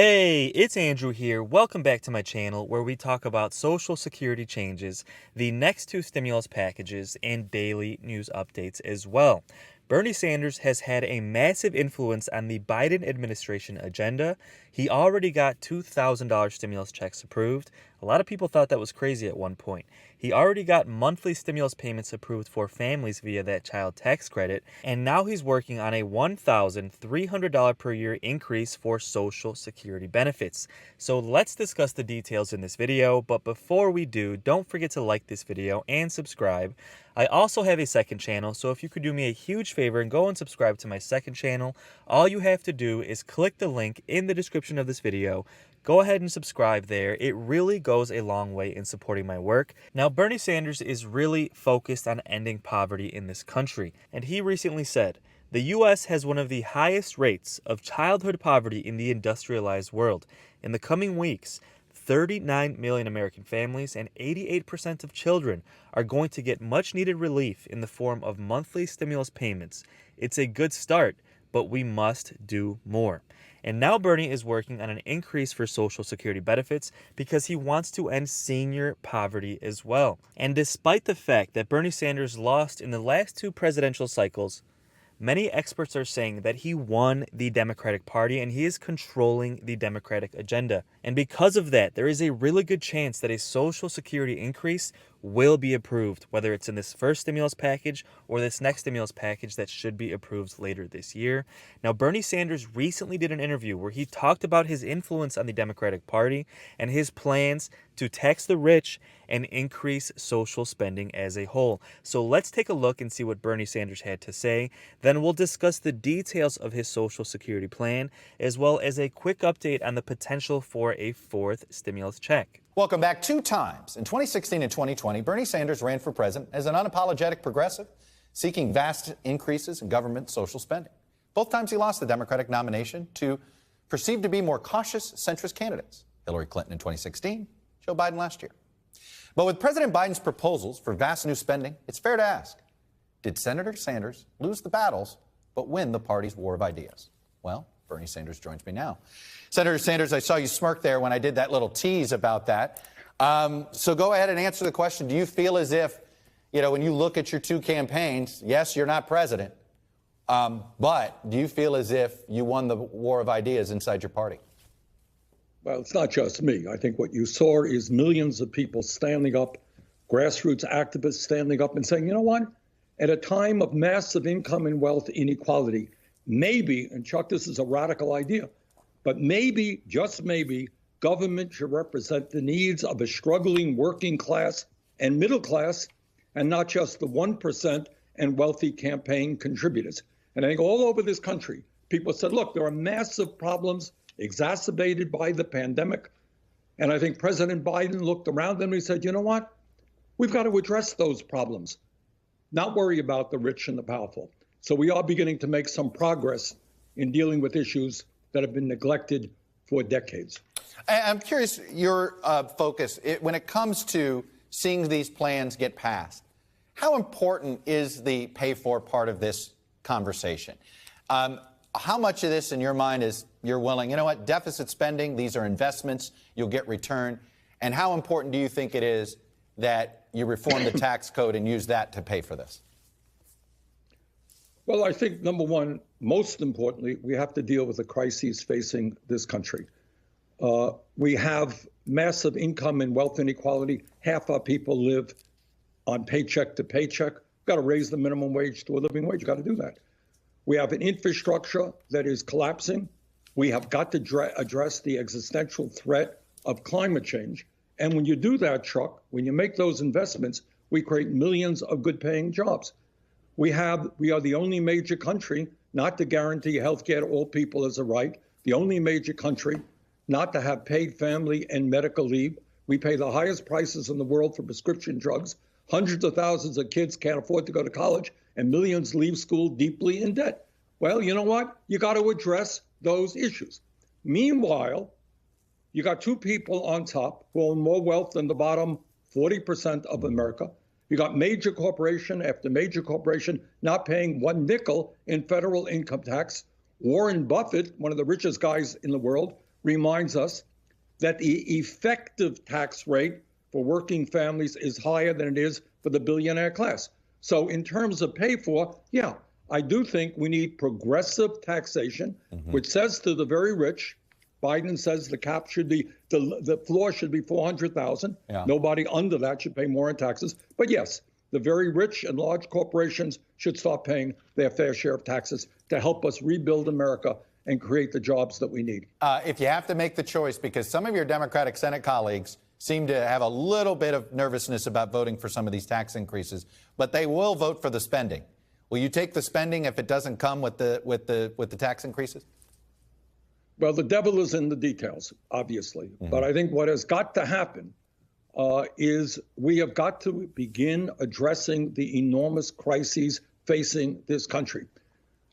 Hey, it's Andrew here. Welcome back to my channel where we talk about Social Security changes, the next two stimulus packages, and daily news updates as well. Bernie Sanders has had a massive influence on the Biden administration agenda. He already got $2,000 stimulus checks approved. A lot of people thought that was crazy at one point. He already got monthly stimulus payments approved for families via that child tax credit, and now he's working on a $1,300 per year increase for Social Security benefits. So let's discuss the details in this video, but before we do, don't forget to like this video and subscribe. I also have a second channel, so if you could do me a huge favor and go and subscribe to my second channel, all you have to do is click the link in the description of this video. Go ahead and subscribe there. It really goes a long way in supporting my work. Now, Bernie Sanders is really focused on ending poverty in this country, and he recently said, "The U.S. has one of the highest rates of childhood poverty in the industrialized world. In the coming weeks, 39 million American families and 88% of children are going to get much needed relief in the form of monthly stimulus payments. It's a good start, but we must do more." And now Bernie is working on an increase for Social Security benefits because he wants to end senior poverty as well. And despite the fact that Bernie Sanders lost in the last two presidential cycles, many experts are saying that he won the Democratic Party and he is controlling the Democratic agenda. And because of that, there is a really good chance that a Social Security increase will be approved, whether it's in this first stimulus package or this next stimulus package that should be approved later this year. Now, Bernie Sanders recently did an interview where he talked about his influence on the Democratic Party and his plans to tax the rich and increase social spending as a whole. So let's take a look and see what Bernie Sanders had to say. Then we'll discuss the details of his Social Security plan, as well as a quick update on the potential for a fourth stimulus check. Welcome back. Two times, in 2016 and 2020, Bernie Sanders ran for president as an unapologetic progressive, seeking vast increases in government social spending. Both times he lost the Democratic nomination to perceived to be more cautious centrist candidates, Hillary Clinton in 2016, Joe Biden last year. But with President Biden's proposals for vast new spending, it's fair to ask, did Senator Sanders lose the battles but win the party's war of ideas? Well, Bernie Sanders joins me now. Senator Sanders, I saw you smirk there when I did that little tease about that. So go ahead and answer the question. Do you feel as if, when you look at your two campaigns, yes, you're not president, but do you feel as if you won the war of ideas inside your party? Well, it's not just me. I think what you saw is millions of people standing up, grassroots activists standing up and saying, you know what? At a time of massive income and wealth inequality, maybe, and Chuck, this is a radical idea, but maybe, just maybe, government should represent the needs of a struggling working class and middle class, and not just the 1% and wealthy campaign contributors. And I think all over this country, people said, look, there are massive problems exacerbated by the pandemic. And I think President Biden looked around them and he said, you know what? We've got to address those problems, not worry about the rich and the powerful. So we are beginning to make some progress in dealing with issues that have been neglected for decades. I'm curious, your focus, when it comes to seeing these plans get passed, how important is the pay-for part of this conversation? How much of this, in your mind, is you're willing, deficit spending, these are investments, you'll get return, and how important do you think it is that you reform the tax code and use that to pay for this? Well, I think, number one, most importantly, we have to deal with the crises facing this country. We have massive income and wealth inequality. Half our people live on paycheck to paycheck. We've got to raise the minimum wage to a living wage. We've got to do that. We have an infrastructure that is collapsing. We have got to address the existential threat of climate change. And when you do that, Chuck, when you make those investments, we create millions of good-paying jobs. We are the only major country not to guarantee health care to all people as a right, the only major country not to have paid family and medical leave. We pay the highest prices in the world for prescription drugs. Hundreds of thousands of kids can't afford to go to college, and millions leave school deeply in debt. Well, you know what? You got to address those issues. Meanwhile, you got two people on top who own more wealth than the bottom 40% of America. You got major corporation after major corporation not paying one nickel in federal income tax. Warren Buffett, one of the richest guys in the world, reminds us that the effective tax rate for working families is higher than it is for the billionaire class. So in terms of pay for, yeah, I do think we need progressive taxation, which says to the very rich, Biden says the cap should be, the floor should be 400,000. Yeah. Nobody under that should pay more in taxes. But yes, the very rich and large corporations should start paying their fair share of taxes to help us rebuild America and create the jobs that we need. If you have to make the choice, because some of your Democratic Senate colleagues seem to have a little bit of nervousness about voting for some of these tax increases, but they will vote for the spending. Will you take the spending if it doesn't come with the tax increases? Well, the devil is in the details, obviously. But I think what has got to happen is we have got to begin addressing the enormous crises facing this country.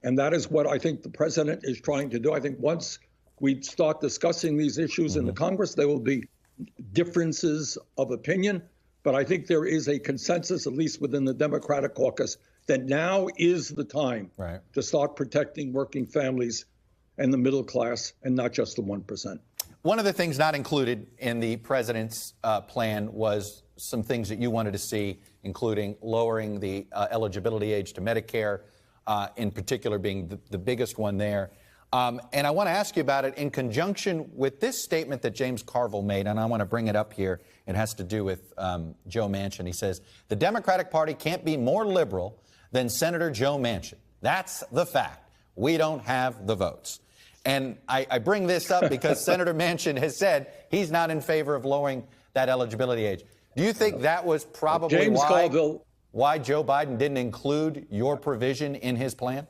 And that is what I think the president is trying to do. I think once we start discussing these issues in the Congress, there will be differences of opinion. But I think there is a consensus, at least within the Democratic caucus, that now is the time to start protecting working families and the middle class, and not just the 1%. One of the things not included in the president's plan was some things that you wanted to see, including lowering the eligibility age to Medicare, in particular being the biggest one there. And I want to ask you about it in conjunction with this statement that James Carville made, and I want to bring it up here. It has to do with Joe Manchin. He says, the Democratic Party can't be more liberal than Senator Joe Manchin. That's the fact. We don't have the votes. And I bring this up because Senator Manchin has said he's not in favor of lowering that eligibility age. Do you think that was probably why Joe Biden didn't include your provision in his plan?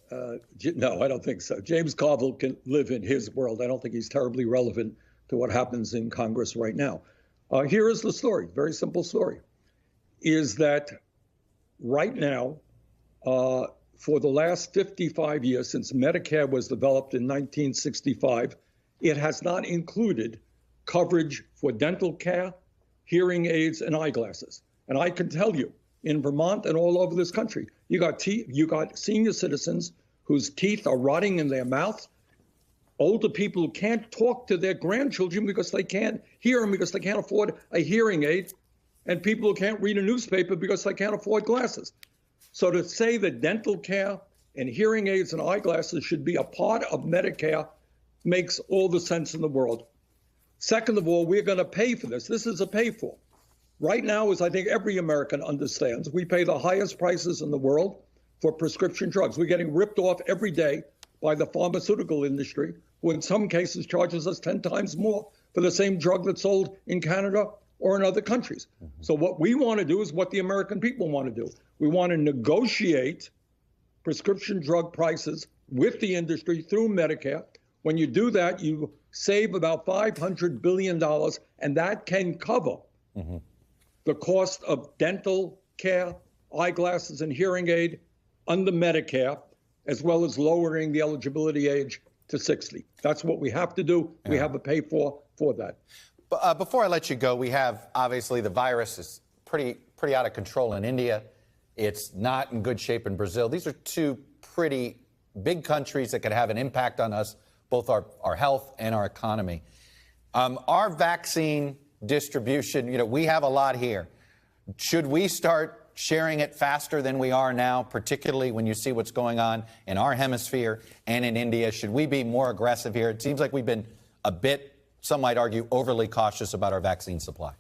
No, I don't think so. James Carville can live in his world. I don't think he's terribly relevant to what happens in Congress right now. Here is the story, very simple story, is that right now, for the last 55 years, since Medicare was developed in 1965, it has not included coverage for dental care, hearing aids, and eyeglasses. And I can tell you, in Vermont and all over this country, you got senior citizens whose teeth are rotting in their mouth, older people who can't talk to their grandchildren because they can't hear them because they can't afford a hearing aid, and people who can't read a newspaper because they can't afford glasses. So to say that dental care and hearing aids and eyeglasses should be a part of Medicare makes all the sense in the world. Second of all, we're going to pay for this. This is a pay for. Right now, as I think every American understands, we pay the highest prices in the world for prescription drugs. We're getting ripped off every day by the pharmaceutical industry, who in some cases charges us 10 times more for the same drug that's sold in Canada or in other countries. So what we want to do is what the American people want to do. We want to negotiate prescription drug prices with the industry through Medicare. When you do that, you save about $500 billion, and that can cover the cost of dental care, eyeglasses, and hearing aid under Medicare, as well as lowering the eligibility age to 60. That's what we have to do. We have a pay for that. Before I let you go, we have, obviously, the virus is pretty out of control in India. It's not in good shape in Brazil. These are two pretty big countries that could have an impact on us, both our health and our economy. Our vaccine distribution, we have a lot here. Should we start sharing it faster than we are now, particularly when you see what's going on in our hemisphere and in India? Should we be more aggressive here? It seems like we've been a bit, some might argue, overly cautious about our vaccine supply.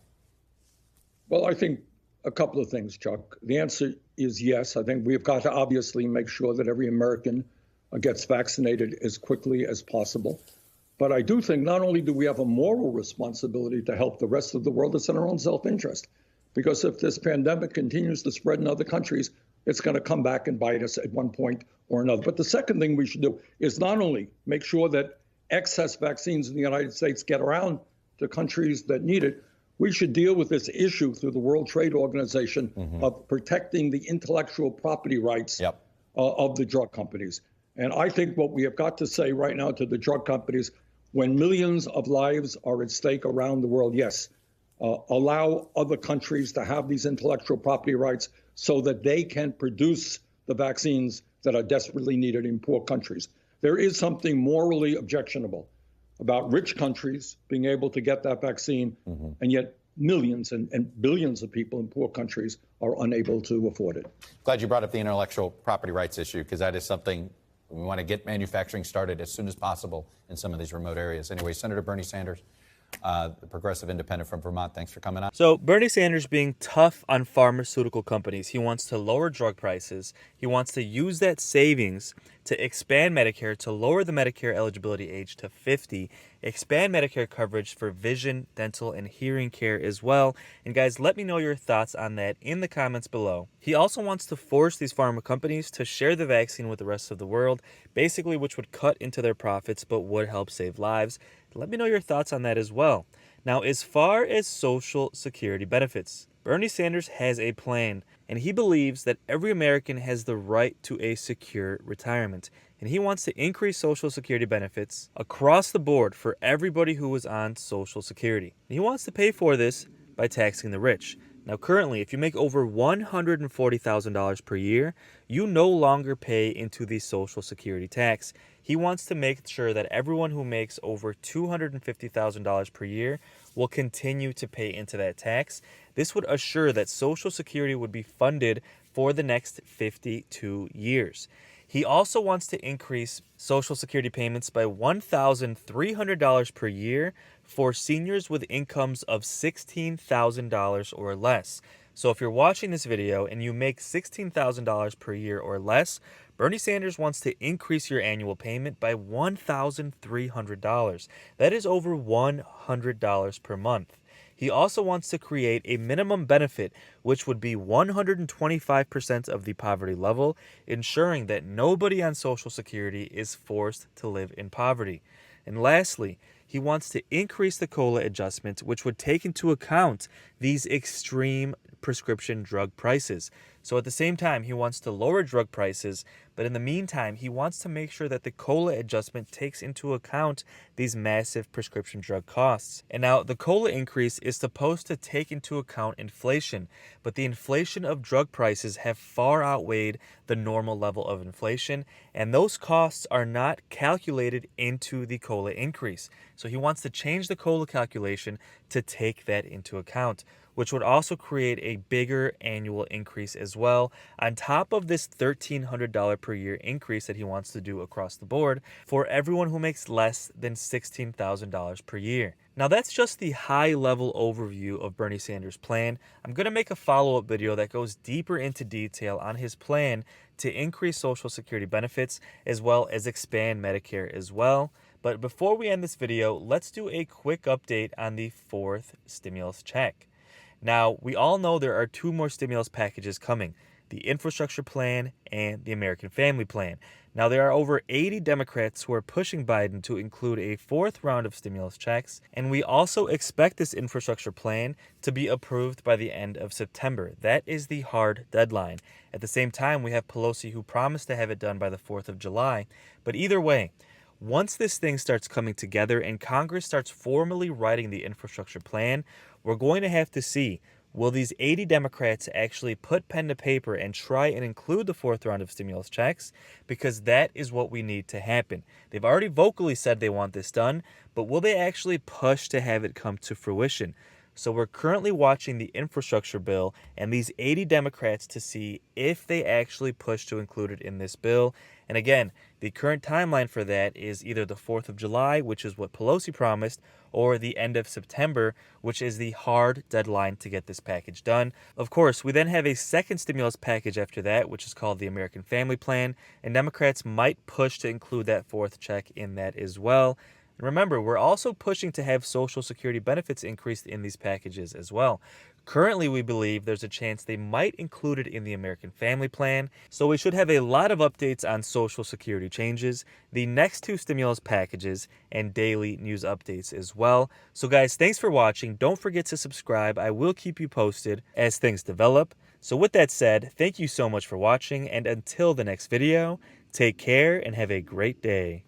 Well, I think a couple of things, Chuck. The answer is yes. I think we've got to obviously make sure that every American gets vaccinated as quickly as possible. But I do think not only do we have a moral responsibility to help the rest of the world, it's in our own self-interest. Because if this pandemic continues to spread in other countries, it's going to come back and bite us at one point or another. But the second thing we should do is not only make sure that excess vaccines in the United States get around to countries that need it, we should deal with this issue through the World Trade Organization of protecting the intellectual property rights of the drug companies. And I think what we have got to say right now to the drug companies, when millions of lives are at stake around the world, yes, allow other countries to have these intellectual property rights so that they can produce the vaccines that are desperately needed in poor countries. There is something morally objectionable about rich countries being able to get that vaccine, and yet millions and billions of people in poor countries are unable to afford it. Glad you brought up the intellectual property rights issue, because that is something we want to get manufacturing started as soon as possible in some of these remote areas. Anyway, Senator Bernie Sanders, the progressive independent from Vermont, thanks for coming on. So Bernie Sanders being tough on pharmaceutical companies. He wants to lower drug prices. He wants to use that savings to expand Medicare, to lower the Medicare eligibility age to 50, expand Medicare coverage for vision, dental, and hearing care as well. And guys, let me know your thoughts on that in the comments below. He also wants to force these pharma companies to share the vaccine with the rest of the world, basically which would cut into their profits but would help save lives. Let me know your thoughts on that as well. Now, as far as Social Security benefits, Bernie Sanders has a plan, and he believes that every American has the right to a secure retirement. And he wants to increase Social Security benefits across the board for everybody who is on Social Security. And he wants to pay for this by taxing the rich. Now, currently, if you make over $140,000 per year, you no longer pay into the Social Security tax. He wants to make sure that everyone who makes over $250,000 per year will continue to pay into that tax. This would assure that Social Security would be funded for the next 52 years. He also wants to increase Social Security payments by $1,300 per year for seniors with incomes of $16,000 or less. So if you're watching this video and you make $16,000 per year or less, Bernie Sanders wants to increase your annual payment by $1,300. That is over $100 per month. He also wants to create a minimum benefit, which would be 125% of the poverty level, ensuring that nobody on Social Security is forced to live in poverty. And lastly, he wants to increase the COLA adjustment, which would take into account these extreme prescription drug prices. So at the same time, he wants to lower drug prices, but in the meantime, he wants to make sure that the COLA adjustment takes into account these massive prescription drug costs. And now the COLA increase is supposed to take into account inflation, but the inflation of drug prices have far outweighed the normal level of inflation, and those costs are not calculated into the COLA increase. So he wants to change the COLA calculation to take that into account, which would also create a bigger annual increase as well, on top of this $1,300 per year increase that he wants to do across the board for everyone who makes less than $16,000 per year. Now, that's just the high-level overview of Bernie Sanders' plan. I'm going to make a follow-up video that goes deeper into detail on his plan to increase Social Security benefits as well as expand Medicare as well. But before we end this video, let's do a quick update on the fourth stimulus check. Now, we all know there are two more stimulus packages coming, the Infrastructure Plan and the American Family Plan. Now, there are over 80 Democrats who are pushing Biden to include a fourth round of stimulus checks, and we also expect this Infrastructure Plan to be approved by the end of September. That is the hard deadline. At the same time, we have Pelosi who promised to have it done by the 4th of July. But either way, once this thing starts coming together and Congress starts formally writing the infrastructure plan, we're going to have to see, will these 80 Democrats actually put pen to paper and try and include the fourth round of stimulus checks? Because that is what we need to happen. They've already vocally said they want this done, but will they actually push to have it come to fruition? So we're currently watching the infrastructure bill and these 80 Democrats to see if they actually push to include it in this bill. And again, the current timeline for that is either the 4th of July, which is what Pelosi promised, or the end of September, which is the hard deadline to get this package done. Of course, we then have a second stimulus package after that, which is called the American Family Plan, and Democrats might push to include that fourth check in that as well. And remember, we're also pushing to have Social Security benefits increased in these packages as well. Currently, we believe there's a chance they might include it in the American Family Plan, so we should have a lot of updates on Social Security changes, the next two stimulus packages, and daily news updates as well. So guys, thanks for watching. Don't forget to subscribe. I will keep you posted as things develop. So with that said, thank you so much for watching, and until the next video, take care and have a great day.